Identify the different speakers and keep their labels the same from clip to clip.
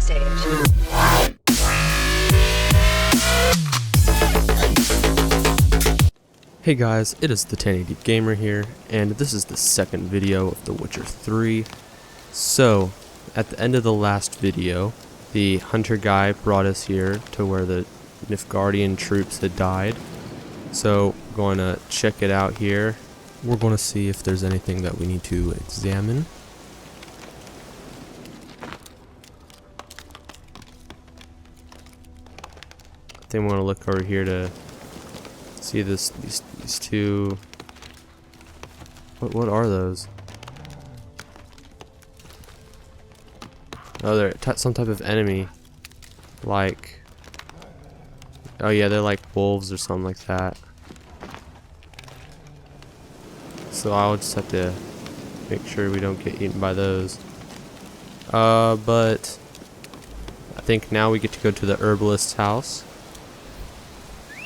Speaker 1: stage.
Speaker 2: Hey guys, it is the 1080 Gamer here, and this is the second video of The Witcher 3. So, at the end of the last video, the hunter guy brought us here to where the Nilfgaardian troops had died. So, we're going to check it out here. We're going to see if there's anything that we need to examine. I think I'm going to look over here to see these two. What are those? Oh, they're some type of enemy. Like, oh yeah, they're like wolves or something like that. So I'll just have to make sure we don't get eaten by those. But I think now we get to go to the herbalist's house.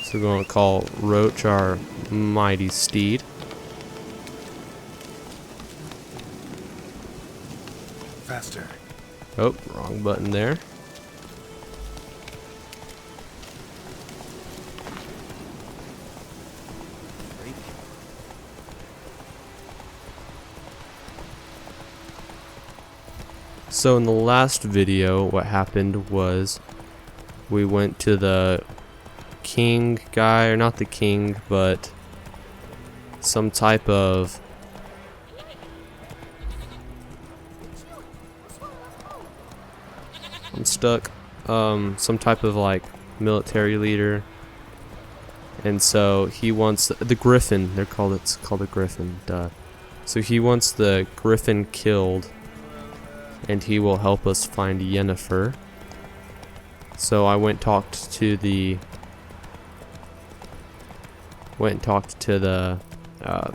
Speaker 2: So we're going to call Roach our mighty steed.
Speaker 3: Faster.
Speaker 2: Oh, wrong button there. So in the last video, what happened was we went to the king guy, or not the king, but some type of some type of like military leader, and so he wants the Griffin. It's called a Griffin. Duh. So he wants the Griffin killed, and he will help us find Yennefer. So I went and talked to the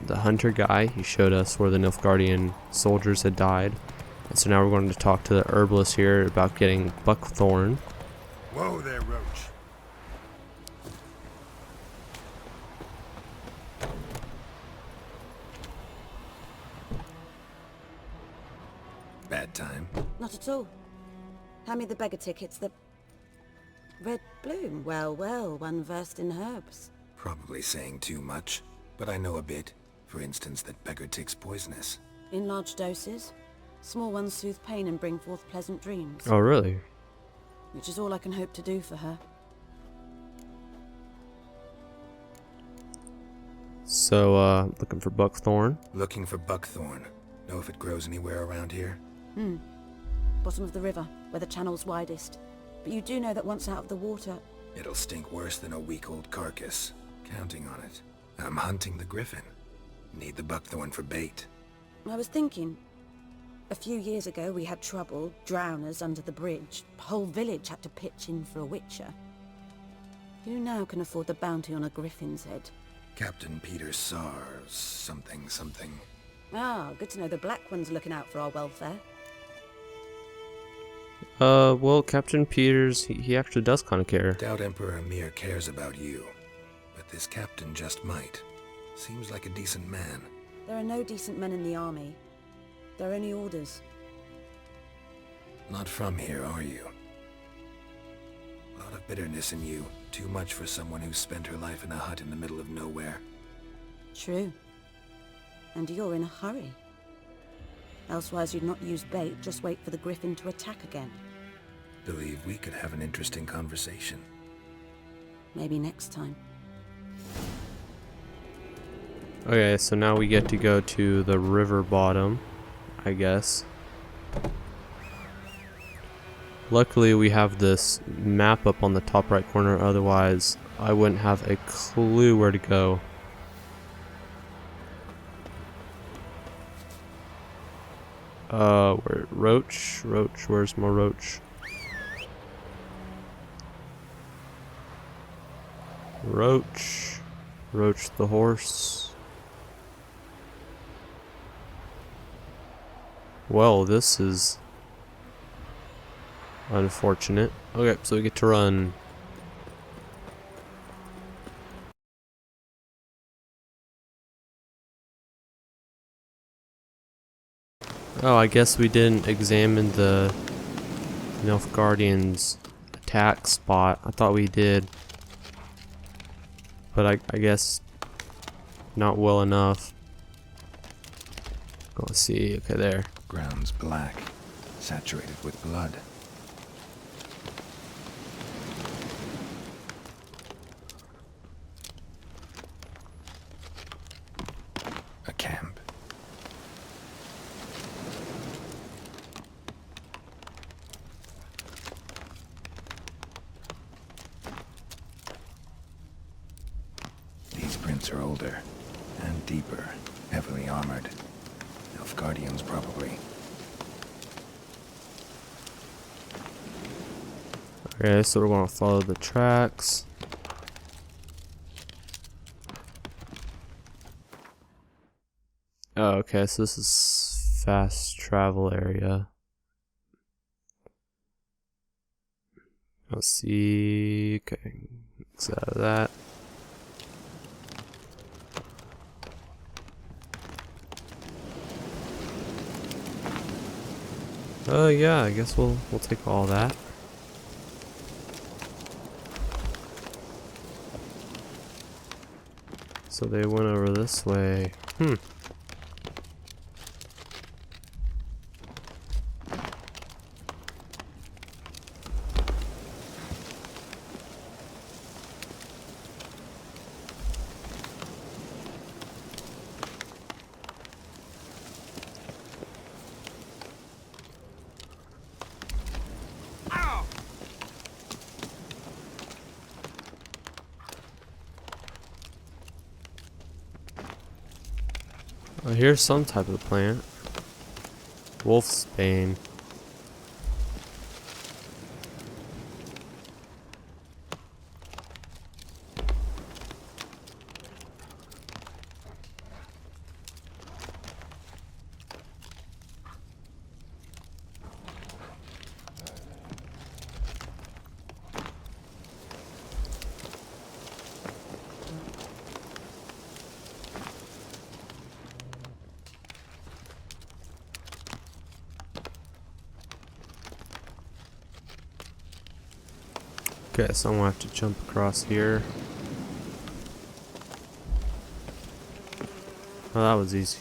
Speaker 2: hunter guy. He showed us where the Nilfgaardian soldiers had died. And so now we're going to talk to the herbalist here about getting buckthorn.
Speaker 3: Whoa there, Roach. Bad time.
Speaker 4: Not at all. Hand me the beggar tickets. The red bloom. Well, well, one versed in herbs.
Speaker 3: Probably saying too much, but I know a bit. For instance, that beggar tick's poisonous.
Speaker 4: In large doses. Small ones soothe pain and bring forth pleasant dreams.
Speaker 2: Oh, really?
Speaker 4: Which is all I can hope to do for her.
Speaker 2: So, looking for buckthorn.
Speaker 3: Looking for buckthorn. Know if it grows anywhere around here?
Speaker 4: Bottom of the river, where the channel's widest. But you do know that once out of the water...
Speaker 3: It'll stink worse than a week-old carcass. Counting on it. I'm hunting the Griffin. Need the buckthorn for bait.
Speaker 4: I was thinking... A few years ago we had trouble, drowners under the bridge. The whole village had to pitch in for a witcher. Who now can afford the bounty on a Griffin's head?
Speaker 3: Captain Peter Sars, something.
Speaker 4: Ah, good to know the Black One's looking out for our welfare.
Speaker 2: Well, Captain Peters, he actually does kind of care.
Speaker 3: Doubt Emperor Emir cares about you. But this captain just might. Seems like a decent man.
Speaker 4: There are no decent men in the army. They're only orders.
Speaker 3: Not from here, are you? A lot of bitterness in you. Too much for someone who spent her life in a hut in the middle of nowhere.
Speaker 4: True. And you're in a hurry. Elsewise you'd not use bait, just wait for the Griffin to attack again.
Speaker 3: Believe we could have an interesting conversation.
Speaker 4: Maybe next time.
Speaker 2: Okay, so now we get to go to the river bottom, I guess. Luckily we have this map up on the top right corner, otherwise I wouldn't have a clue where to go. Roach, where's my Roach? Roach the horse. Well, this is unfortunate. Okay, so we get to run. Oh, I guess we didn't examine the Nilfgaardian's attack spot. I thought we did, but I guess not well enough. Let's see. Okay, there.
Speaker 3: Ground's black, saturated with blood. A camp. These prints are older and deeper, heavily armored. Nilfgaardians, probably.
Speaker 2: Okay, so we're gonna follow the tracks. Oh, okay, so this is fast travel area. Let's see. Okay, exit out of that. Yeah, I guess we'll take all that. So they went over this way. Oh, here's some type of plant. Wolfsbane. Okay, so I'm gonna have to jump across here. Oh, that was easy.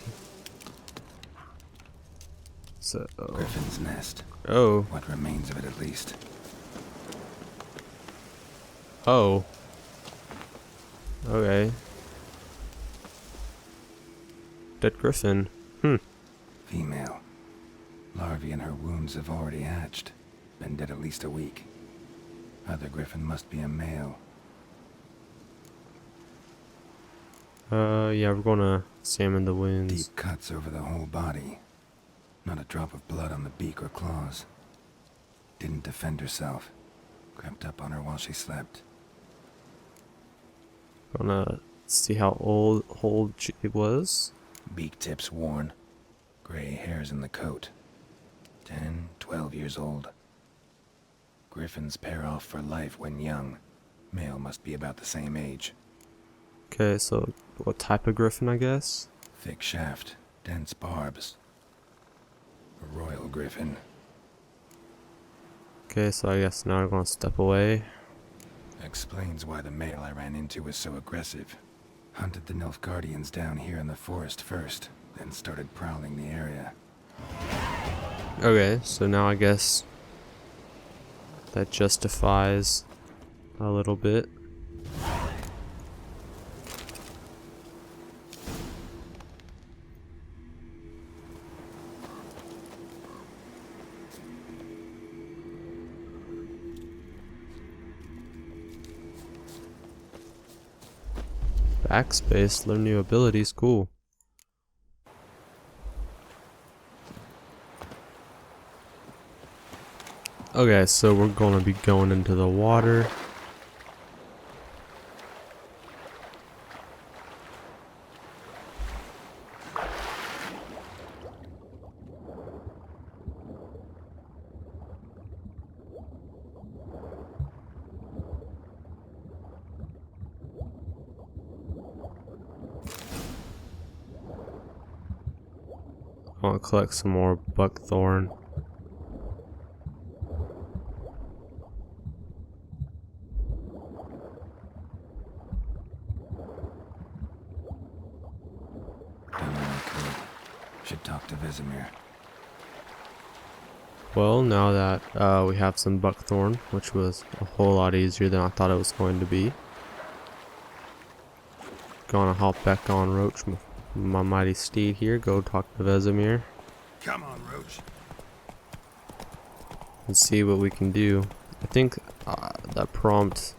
Speaker 2: So,
Speaker 3: Griffin's nest.
Speaker 2: oh,
Speaker 3: What remains of it, at least.
Speaker 2: oh, okay. Dead Griffin.
Speaker 3: Female. Larvae in her wounds have already hatched. Been dead at least a week. Other Griffin must be a male.
Speaker 2: Yeah, we're gonna examine the wounds.
Speaker 3: Deep cuts over the whole body. Not a drop of blood on the beak or claws. Didn't defend herself. Crept up on her while she slept.
Speaker 2: Gonna see how old she was.
Speaker 3: Beak tips worn. Gray hairs in the coat. 10, 12 years old. Griffins pair off for life when young. Male must be about the same age.
Speaker 2: Okay, so what type of griffin, I guess?
Speaker 3: Thick shaft, dense barbs. A royal griffin.
Speaker 2: Okay, so I guess now we're gonna step away.
Speaker 3: Explains why the male I ran into was so aggressive. Hunted the Nilfgaardians down here in the forest first, then started prowling the area.
Speaker 2: Okay, so now I guess that justifies a little bit. Backspace, learn new abilities, cool. Okay, so we're gonna be going into the water. I want to collect some more buckthorn.
Speaker 3: Should talk to Vesemir.
Speaker 2: Well, now that we have some buckthorn, which was a whole lot easier than I thought it was going to be. Gonna hop back on Roach, my mighty steed here. Go talk to Vesemir
Speaker 3: Come on, Roach.
Speaker 2: and see what we can do. I think that prompt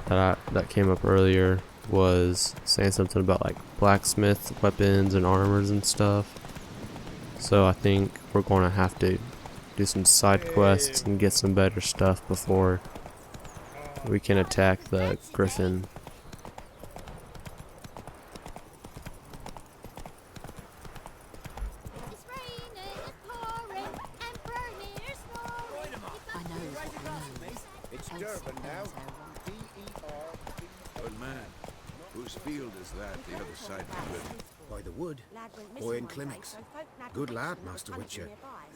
Speaker 2: that came up earlier was saying something about like blacksmith weapons and armors and stuff. So I think we're going to have to do some side quests and get some better stuff before we can attack the Griffin.
Speaker 1: Good man. Whose field is that, the other side of the river?
Speaker 5: By the wood, or in Clemmix. Good lad, Master Witcher.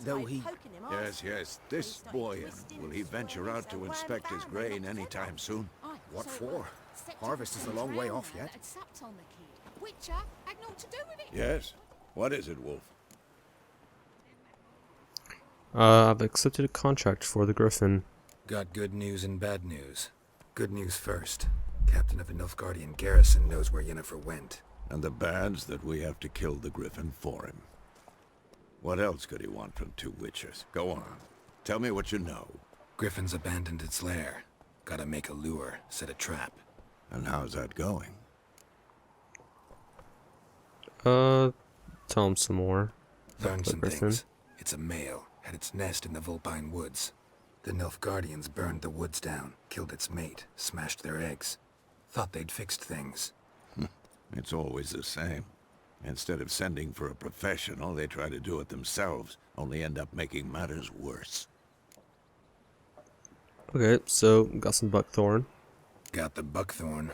Speaker 5: Though he...
Speaker 1: Yes. This boy, will he venture out to inspect his grain anytime soon?
Speaker 5: What for? Harvest is a long way off yet.
Speaker 1: Yes? What is it, Wolf?
Speaker 2: I've accepted a contract for the Griffin.
Speaker 3: Got good news and bad news. Good news first. Captain of a Nilfgaardian garrison knows where Yennefer went.
Speaker 1: And the bad's that we have to kill the Griffin for him. What else could he want from two witchers? Go on. Tell me what you know.
Speaker 3: Griffin's abandoned its lair. Gotta make a lure, set a trap.
Speaker 1: And how's that going?
Speaker 2: Tell him some more.
Speaker 3: Learned
Speaker 2: The
Speaker 3: some
Speaker 2: Griffin.
Speaker 3: things. It's a male. Had its nest in the Vulpine Woods. The Nilfgaardians burned the woods down, killed its mate, smashed their eggs. Thought they'd fixed things.
Speaker 1: It's always the same. Instead of sending for a professional, they try to do it themselves, only end up making matters worse.
Speaker 2: Okay, so got some buckthorn.
Speaker 3: Got the buckthorn.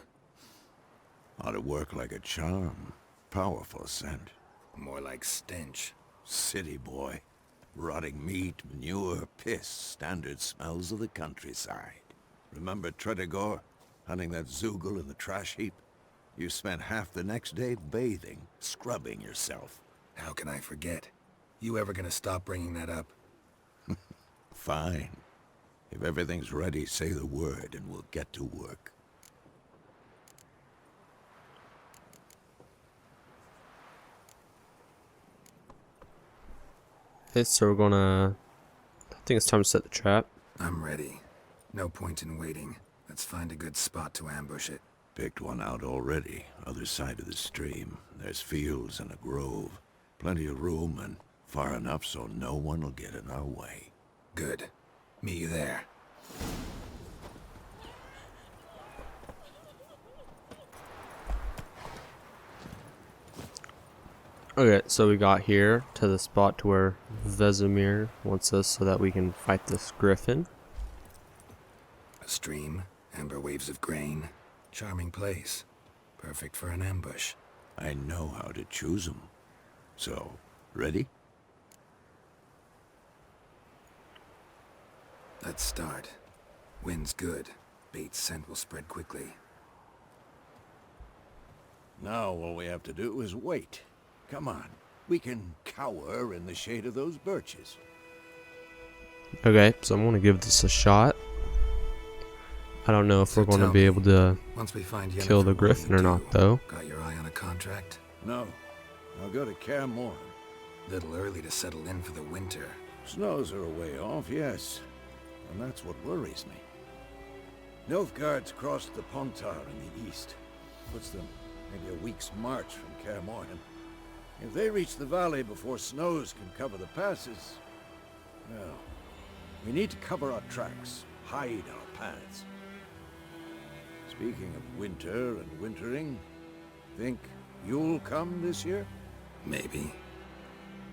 Speaker 1: Ought to work like a charm. Powerful scent.
Speaker 3: More like stench.
Speaker 1: City boy. Rotting meat, manure, piss, standard smells of the countryside. Remember Tredegor? Hunting that Zoogle in the trash heap? You spent half the next day bathing, scrubbing yourself.
Speaker 3: How can I forget? You ever gonna stop bringing that up?
Speaker 1: Fine. If everything's ready, say the word and we'll get to work.
Speaker 2: Okay, so we're gonna... I think it's time to set the trap.
Speaker 3: I'm ready. No point in waiting. Let's find a good spot to ambush it.
Speaker 1: Picked one out already, other side of the stream. There's fields and a grove. Plenty of room and far enough so no one will get in our way.
Speaker 3: Good. Meet you there.
Speaker 2: Okay, so we got here to the spot to where Vesemir wants us so that we can fight this Griffin.
Speaker 3: A stream, amber waves of grain. Charming place. Perfect for an ambush.
Speaker 1: I know how to choose 'em. So, ready?
Speaker 3: Let's start. Wind's good. Bait's scent will spread quickly.
Speaker 1: Now all we have to do is wait. Come on. We can cower in the shade of those birches.
Speaker 2: Okay, so I'm gonna give this a shot. I don't know if
Speaker 3: So
Speaker 2: we're gonna
Speaker 3: tell
Speaker 2: be
Speaker 3: me,
Speaker 2: able to
Speaker 3: Once we find Yennefer,
Speaker 2: kill the
Speaker 3: what do
Speaker 2: Griffin
Speaker 3: you
Speaker 2: or
Speaker 3: do?
Speaker 2: not, though.
Speaker 3: Got your eye on a contract?
Speaker 1: No. I'll go to Kaer Morhen.
Speaker 3: Little early to settle in for the winter.
Speaker 1: Snows are a way off, yes. And that's what worries me. Nilfgaard's crossed the Pontar in the east. Puts them maybe a week's march from Kaer Morhen. If they reach the valley before snows can cover the passes, well, we need to cover our tracks, hide our paths. Speaking of winter and wintering, think you'll come this year?
Speaker 3: Maybe.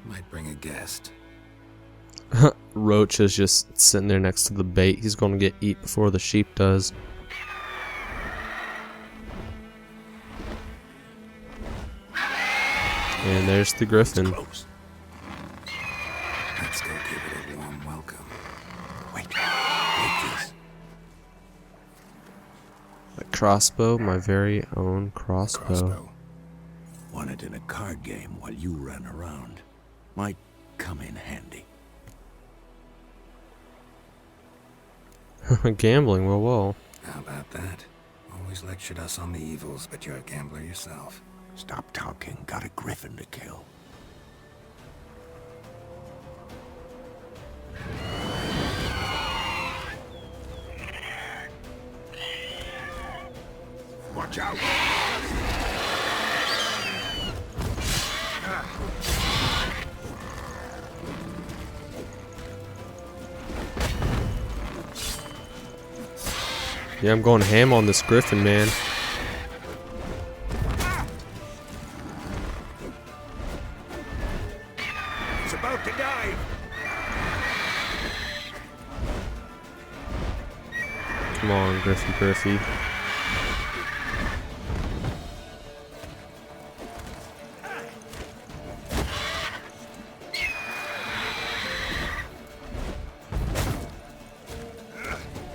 Speaker 3: Might bring a guest.
Speaker 2: Roach is just sitting there next to the bait. He's gonna get eat before the sheep does. And there's the Griffin.
Speaker 1: Close.
Speaker 3: Let's go give it a warm welcome.
Speaker 1: Wait. Wait this.
Speaker 2: A crossbow, my very own crossbow.
Speaker 3: Crossbow.
Speaker 1: won it in a card game while you ran around. Might come in handy.
Speaker 2: Gambling, well.
Speaker 3: How about that? Always lectured us on the evils, but you're a gambler yourself.
Speaker 1: Stop talking. Got a Griffin to kill. Watch out!
Speaker 2: Yeah, I'm going ham on this Griffin, man.
Speaker 1: It's about to dive!
Speaker 2: Come on, Griffy.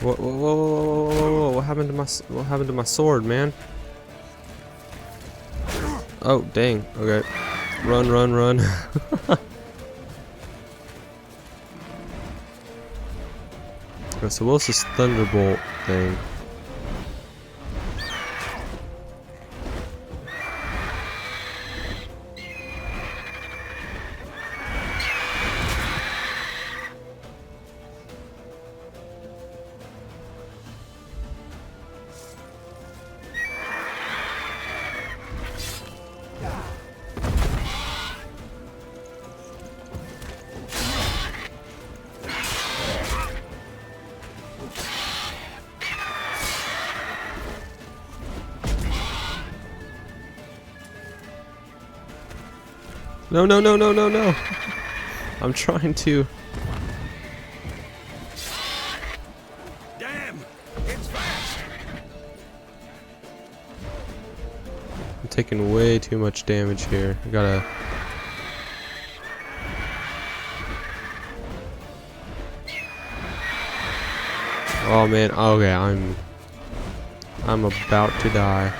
Speaker 2: Whoa, what happened to my sword, man? Oh, dang. Okay. Run. Okay, so what's this thunderbolt thing? No. I'm trying to.
Speaker 1: Damn! It's fast!
Speaker 2: I'm taking way too much damage here. I gotta. Oh man, okay, I'm about to die.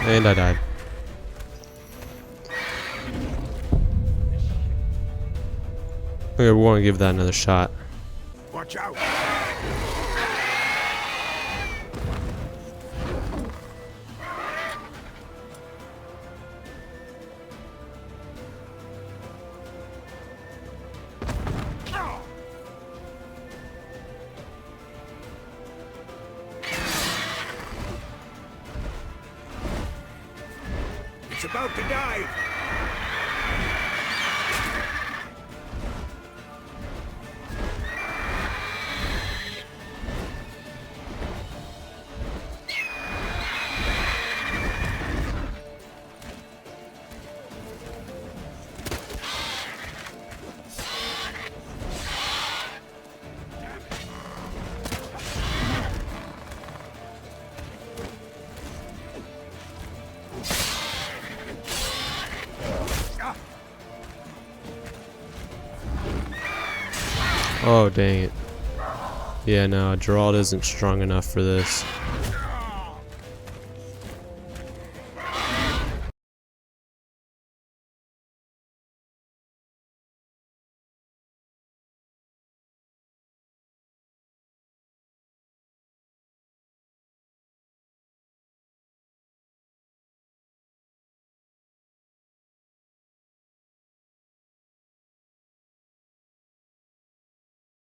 Speaker 2: And I died. Okay, we want to give that another shot.
Speaker 1: Watch out! It's about to dive!
Speaker 2: Oh, dang it. Yeah, no, Gerald isn't strong enough for this.